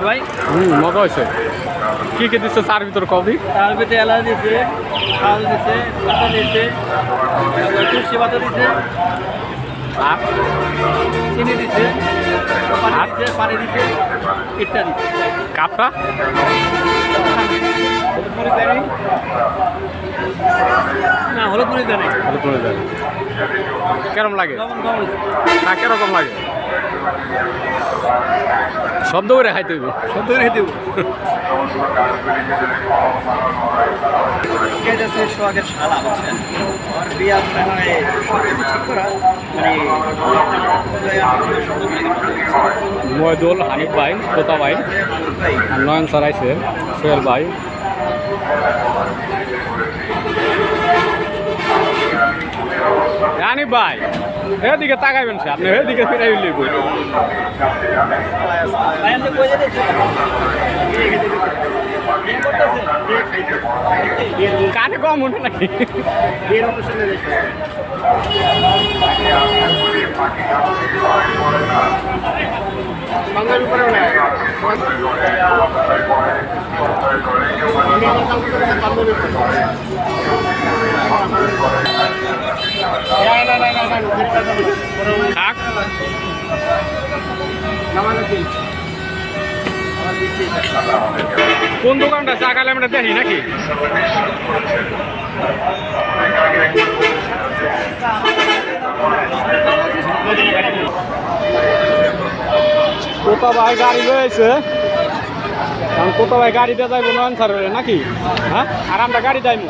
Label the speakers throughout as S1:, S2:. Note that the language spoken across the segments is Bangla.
S1: ভাই
S2: মজা হয়েছে। কি কি দিচ্ছে চার ভিতর কবি?
S1: তার ভিতরে এলাচ দিছে, চাল দিছে, পাতা দিছে, তুলসী পাতা দিছে,
S2: আর
S1: চিনি দিছে, পানি দিছে, পানি দিছে ইত্যাদি।
S2: কাপটা
S1: হলুদ মরিচ দেয় নাই? না, হলুদ মরিচ দেয় নাই।
S2: কেরম লাগে?
S1: লবণ কম হয়েছে।
S2: না কিরকম লাগে? শব্দ করে খাইতে হইব।
S1: শব্দ রেখে দেবো। সোহাগের শালা বলছেন আর বিয়া মানে ঠিক করা মানে
S2: ময়দুল, হানিফ ভাই, তোতা ভাই, আর নয়ন স্যার আইছে, সোহেল ভাই। হানিফ ভাই এদিকে তাকাইবেন সে, আপনি এদিকে ফিরাই লিখব। কানে কম উঠে নাকি? থাক কোন দোকানটা চা খাইলে আমরা দেখি নাকি? কোথা ভাই গাড়ি রয়েছে, কারণ কোথা ভাই গাড়িতে যাইব নয়ন স্যার নাকি? হ্যাঁ, আর আমরা গাড়ি যাইব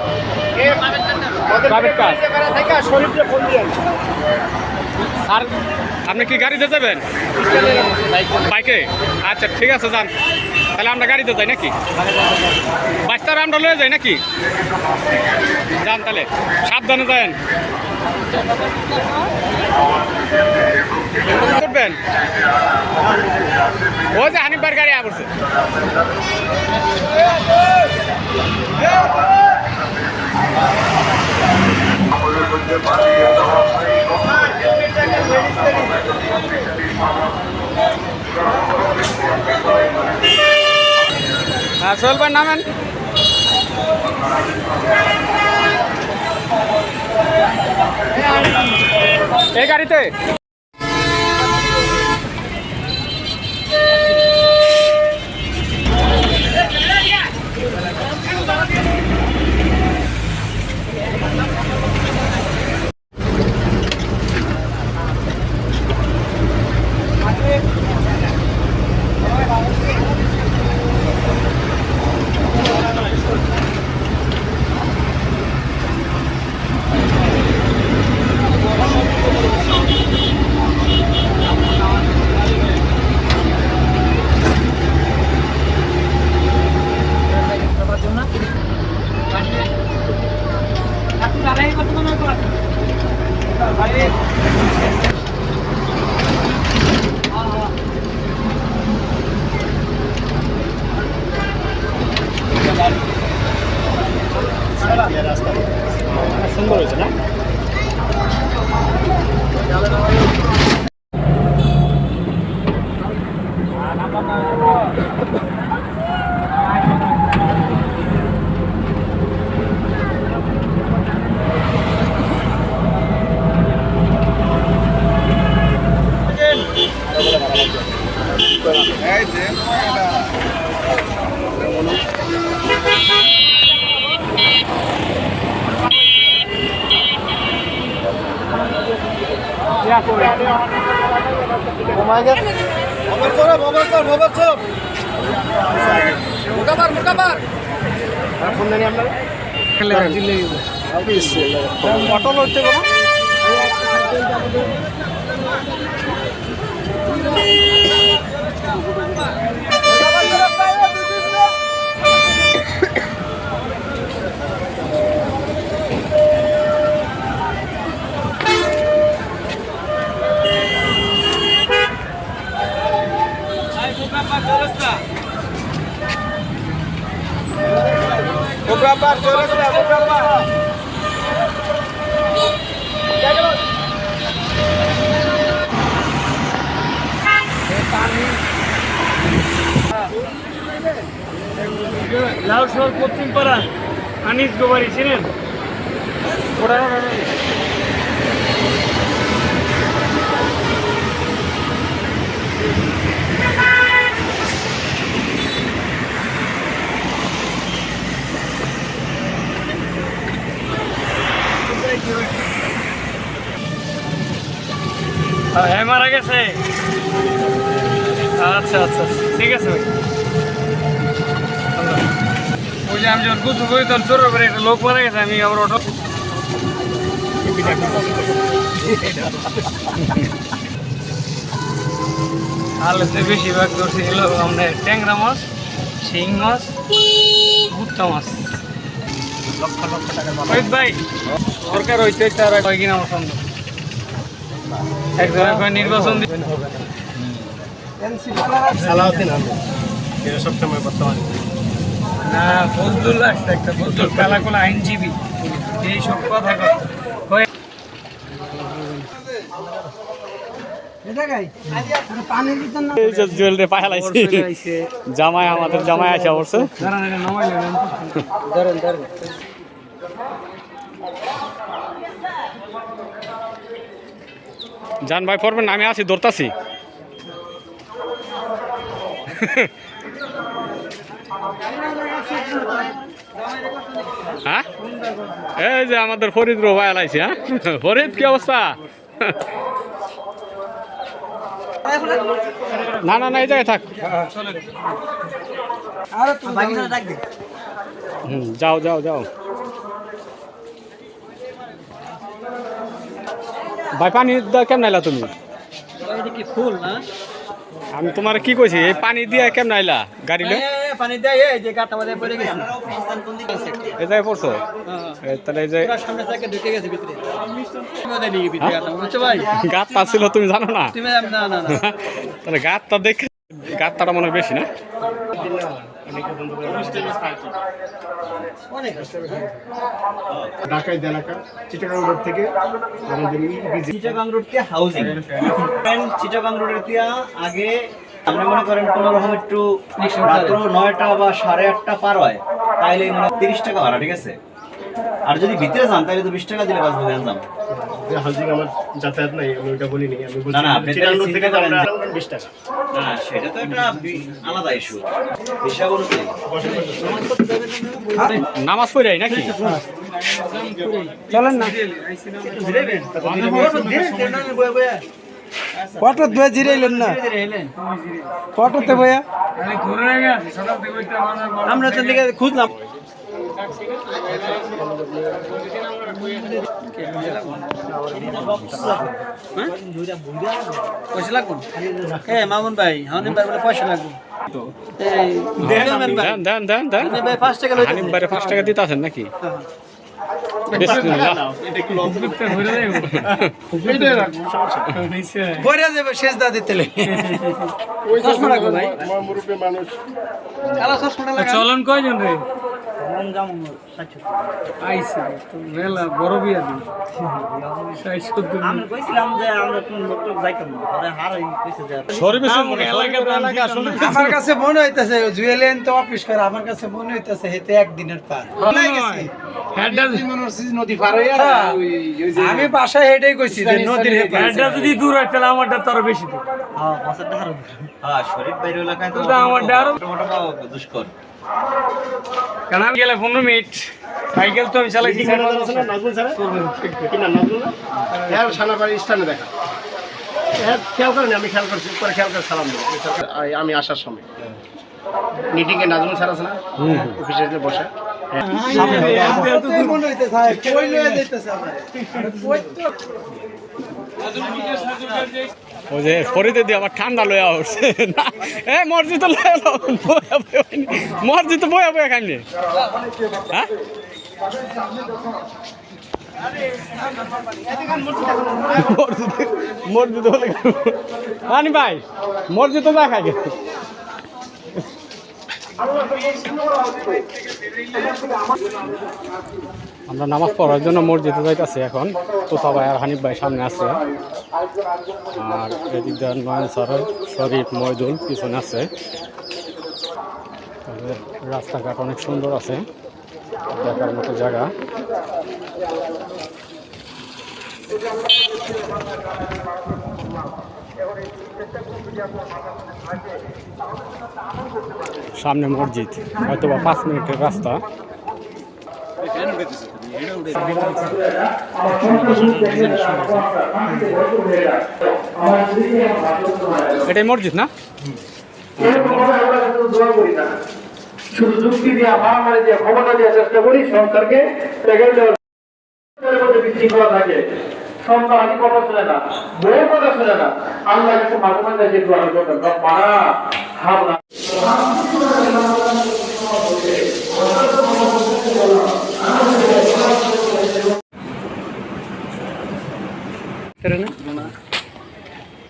S2: প্রাইভেট কার। আর আপনি কি গাড়িতে যাবেন? বাইকে? আচ্ছা ঠিক আছে যান, তাহলে আমরা গাড়িতে যাই নাকি? বাচ্চারা আমরা লয়ে যাই নাকি? যান তাহলে, সাবধানে যান। করবেন ওই যে হানিফ ভাইয়ের গাড়ি আসছে। হ্যাঁ সোহেল ভাই নামেন। এই গাড়িতে সুন্দর হয়েছে না? অটল হচ্ছে কোনো
S1: লাউ শহর পশ্চিম পাড়া আনিস গোবারি ছিলেন হ্যাঁ মারা গেছে। আচ্ছা আচ্ছা ঠিক আছে ভাই। ওই যে আমি যখন গুছু করি তখন চোর করে একটা লোক মারা গেছে, আমি আবার অটো আলোতে বেশিরভাগ ধরছে এলো আপনার ট্যাংরা মাছ, শিং মাছ, ভুট্টা মাছ। লক্ষ লক্ষ টাকা ভাই সরকার হইতে তার কিনা আমার সন্দেহ একজনের নির্বাচন সবসময় বর্তমানে না ফজলুল আসছে একটা ফজলুল কালাকোলা আইনজীবী এই সব কথা
S2: জামাই আমাদের জামাই আসে অবশ্য জান ভাই পড়বেন না, আমি আছি ধরতাছি। হ্যাঁ এই যে আমাদের ফরিদ রো ভাই আলাইছি। হ্যাঁ ফরিদ কি অবস্থা? না না না এই জায়গায় থাক। যাও যাও যাও ভাই। পানি কেমন আইলা তুমি?
S1: ফুল না
S2: আমি তোমার কি কইছি, এই পানি দিয়ে কেমন আইলা গাড়ি লই?
S1: পানি দেয় এই যে গাটা মধ্যে পড়ে গেছে।
S2: এই জায়গায় পড়ছো? তাহলে এই যে
S1: সামনে থেকে ঢুকে গেছে ভিতরে। মধ্যে নিয়ে ভিতরে গাটা বুঝছো ভাই?
S2: গাতটা ছিল তুমি জানো না?
S1: তুমি না না না
S2: তাহলে গাতটা দেখে গাতটা মনে হয় বেশি না?
S3: ঢাকায় এলাকা চিটাগাং রোড থেকে
S1: চিটাগাং রোড থেকে হাউজিং চিটাগাং রোডের থেকে আগে আপনি মনে করেন কোনো রকম একটু রাত্র 9টা বা 8:30 পার হয় তাইলে মনে 30 টাকা ভাড়া, ঠিক আছে? আর যদি ভিতরে যান তাহলে তো 20 টাকা দিলে বাঁচবো জানতাম।
S3: হাউজিং আমার যাতায়াত নাই, আমি ওইটা বলিনি। আমি
S1: না না
S3: চিটাগাং রোড থেকে আমরা 20 টাকা।
S1: না সেটা তো একটা আলাদা ইস্যু হিসাব অনুযায়ী।
S2: নামাজ পড়াই নাকি?
S1: চলেন না
S4: ফটো ধুয়ে জিরাইলেন না ফটোতে বইয়া
S1: আমরা তো দিকে খুঁজলাম। পয়সা লাগবে? হ্যাঁ মামুন ভাই, হানিফ ভাই বলে পয়সা লাগবে।
S2: দেন দেন দেন দেন।
S1: ভাই 5 টাকা লইতে
S2: হানিফ ভাইরে 5 টাকা দিতে আছেন নাকি? বিসমিল্লাহ।
S4: বইরা যাবে শেষ দা দিতে
S1: চশমা লাগবে ভাই।
S3: আমার মুরব্বী মানুষ
S1: কালা চশমাটা লাগা।
S4: চলন কয়জন রে
S1: আইছে তো মেলা বড় বিয়া দি। আমরা কইছিলাম যে আমরা কোন লোক যাইতাম না, আরে হারাই কইছে যে
S2: শরীফে মনে এলাকা শুনে
S4: আমার কাছে মনে হইতাছে জুয়েলেন তো অফিস করে, আমার কাছে মনে হইতাছে হেতে একদিনের পার
S3: নদী পার হইয়া
S4: আমি বাসায় হেঁটেই কইছি যে নদীর
S1: হেডটা যদি দূর হয় তাহলে আমারটা তো আরো বেশি দূর। হ্যাঁ মাছের ধার। হ্যাঁ শরীর বাইরে এলাকায় তো আমারটা আরো মোটামুটি দুষ্কর।
S4: কারণ আমি গেলে 15 মিনিট সাইকেল তো আমি চালাইছি।
S3: নাজমুল স্যার কি নাম নাজমুল না? হ্যাঁ সানাবাড়ি স্থানে দেখা। হ্যাঁ খেয়াল করেন, আমি খেয়াল করছি, পরে খেয়াল করে সালাম দেবো। আমি আসার সময় মিটিংয়ে নাজমুল স্যার আছে না, অফিসে এসে বসে
S2: ওই যে ফরিদে দিয়ে আমার ঠান্ডা লয়া উঠছে না। এ মসজিদ মসজিদ বয়া বয়া খাইনি। হ্যাঁ মসজিদ হলে হানি ভাই মসজিদ তো দেখাই গে। আমরা নামাজ পড়ার জন্য মসজিদে যাইতেছি এখন। তোতা ভাই আর হানিফ ভাই সামনে আছে, আর এদিক দিয়ে নয়ন স্যার, শরীফ, মইদুল পিছনে আছে। তবে রাস্তাঘাট অনেক সুন্দর আছে, দেখার মতো জায়গা। সামনে মসজিদ, হয়তো বা 5 মিনিটের রাস্তা। এটাই মসজিদ না?
S3: শুধু যুক্তি দিয়ে মারামারি দিয়ে ক্ষমতা দেওয়ার চেষ্টা করি সরকারকে, বিশৃঙ্খলা থাকে, সন্তান আদি কথা শুনে না, বউর কথা শুনে না, আল্লাহ কাছে মাঝে মাঝে যেটু আমি করবেন মারা হাব না